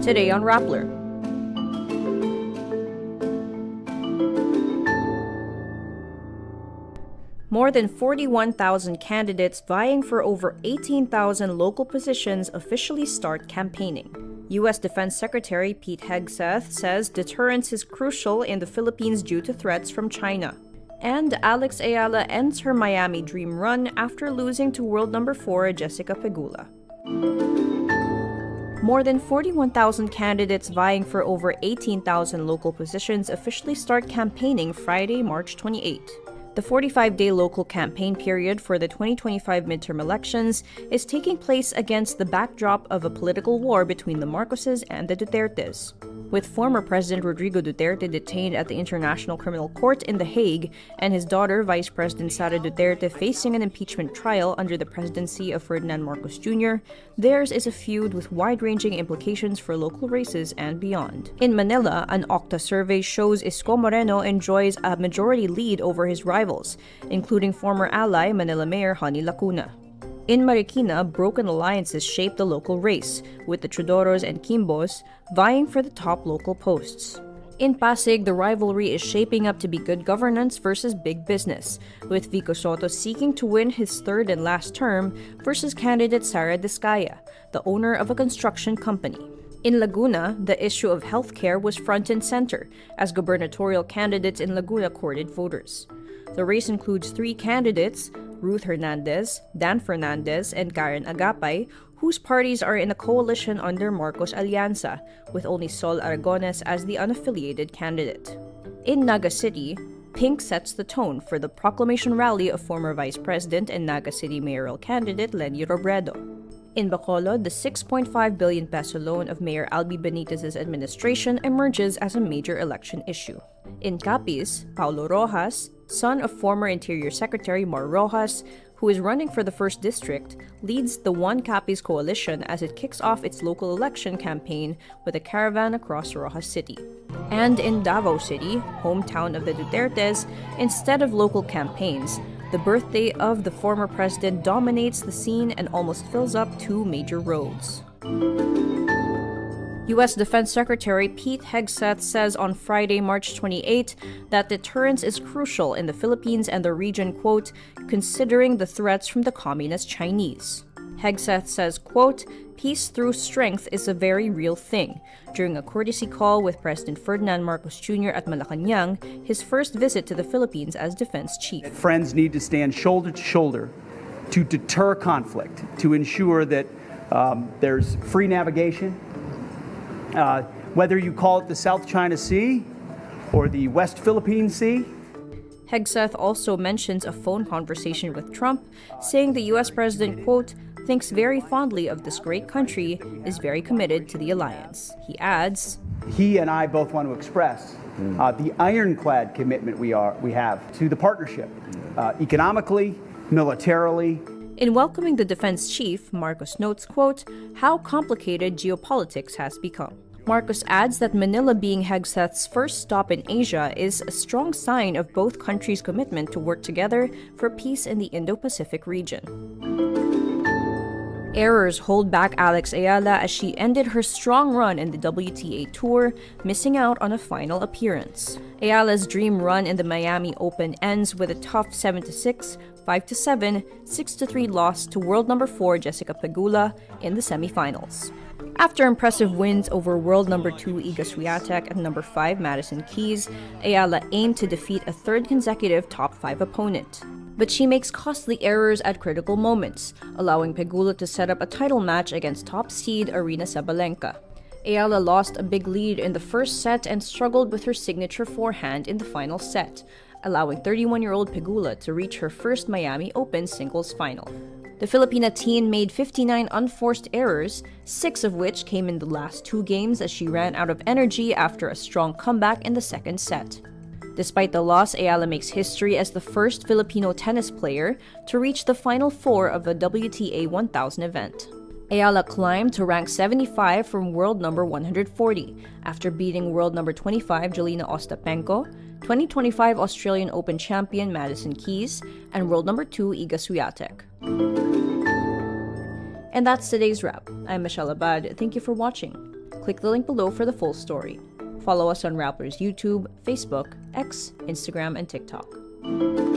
Today on Rappler. More than 41,000 candidates vying for over 18,000 local positions officially start campaigning. U.S. Defense Secretary Pete Hegseth says deterrence is crucial in the Philippines due to threats from China. And Eala ends her Miami dream run after losing to world number 4 Jessica Pegula. More than 41,000 candidates vying for over 18,000 local positions officially start campaigning Friday, March 28. The 45-day local campaign period for the 2025 midterm elections is taking place against the backdrop of a political war between the Marcoses and the Dutertes. With former President Rodrigo Duterte detained at the International Criminal Court in The Hague and his daughter, Vice President Sara Duterte, facing an impeachment trial under the presidency of Ferdinand Marcos Jr., theirs is a feud with wide-ranging implications for local races and beyond. In Manila, an Okta survey shows Isko Moreno enjoys a majority lead over his rivals, including former ally Manila Mayor Honey Lacuna. In Marikina, broken alliances shape the local race, with the Chodoros and Quimbos vying for the top local posts. In Pasig, the rivalry is shaping up to be good governance versus big business, with Vico Soto seeking to win his third and last term versus candidate Sara Discaya, the owner of a construction company. In Laguna, the issue of healthcare was front and center, as gubernatorial candidates in Laguna courted voters. The race includes 3 candidates, Ruth Hernandez, Dan Fernandez, and Karen Agapay, whose parties are in a coalition under Marcos Alianza, with only Sol Aragones as the unaffiliated candidate. In Naga City, pink sets the tone for the proclamation rally of former Vice President and Naga City mayoral candidate Lenny Robredo. In Bacolod, the 6.5 billion peso loan of Mayor Albi Benitez's administration emerges as a major election issue. In Capiz, Paulo Rojas, son of former Interior Secretary Mar Rojas, who is running for the 1st District, leads the One Capiz coalition as it kicks off its local election campaign with a caravan across Rojas City. And in Davao City, hometown of the Dutertes, instead of local campaigns, the birthday of the former president dominates the scene and almost fills up 2 major roads. U.S. Defense Secretary Pete Hegseth says on Friday, March 28, that deterrence is crucial in the Philippines and the region, quote, considering the threats from the communist Chinese. Hegseth says, quote, peace through strength is a very real thing, during a courtesy call with President Ferdinand Marcos Jr. at Malacanang, his first visit to the Philippines as defense chief. Friends need to stand shoulder to shoulder to deter conflict, to ensure that there's free navigation, whether you call it the South China Sea or the West Philippine Sea. Hegseth also mentions a phone conversation with Trump, saying the U.S. president, quote, thinks very fondly of this great country, is very committed to the alliance. He adds, he and I both want to express the ironclad commitment we have to the partnership, economically, militarily. In welcoming the defense chief, Marcos notes, quote, how complicated geopolitics has become. Marcos adds that Manila being Hegseth's first stop in Asia is a strong sign of both countries' commitment to work together for peace in the Indo-Pacific region. Errors hold back Eala as she ended her strong run in the WTA Tour, missing out on a final appearance. Eala's dream run in the Miami Open ends with a tough 7-6, 5-7, 6-3 loss to world number 4 Jessica Pegula in the semifinals. After impressive wins over world number 2 Iga Swiatek and number 5 Madison Keys, Eala aimed to defeat a 3rd consecutive top 5 opponent. But she makes costly errors at critical moments, allowing Pegula to set up a title match against top seed Aryna Sabalenka. Eala lost a big lead in the first set and struggled with her signature forehand in the final set, allowing 31-year-old Pegula to reach her first Miami Open singles final. The Filipina teen made 59 unforced errors, 6 of which came in the last 2 games as she ran out of energy after a strong comeback in the second set. Despite the loss, Eala makes history as the first Filipino tennis player to reach the Final 4 of a WTA 1000 event. Eala climbed to rank 75 from world number 140 after beating world number 25 Jelena Ostapenko, 2025 Australian Open champion Madison Keys, and world number 2 Iga Swiatek. And that's today's wrap. I'm Michelle Abad. Thank you for watching. Click the link below for the full story. Follow us on Rappler's YouTube, Facebook, X, Instagram, and TikTok.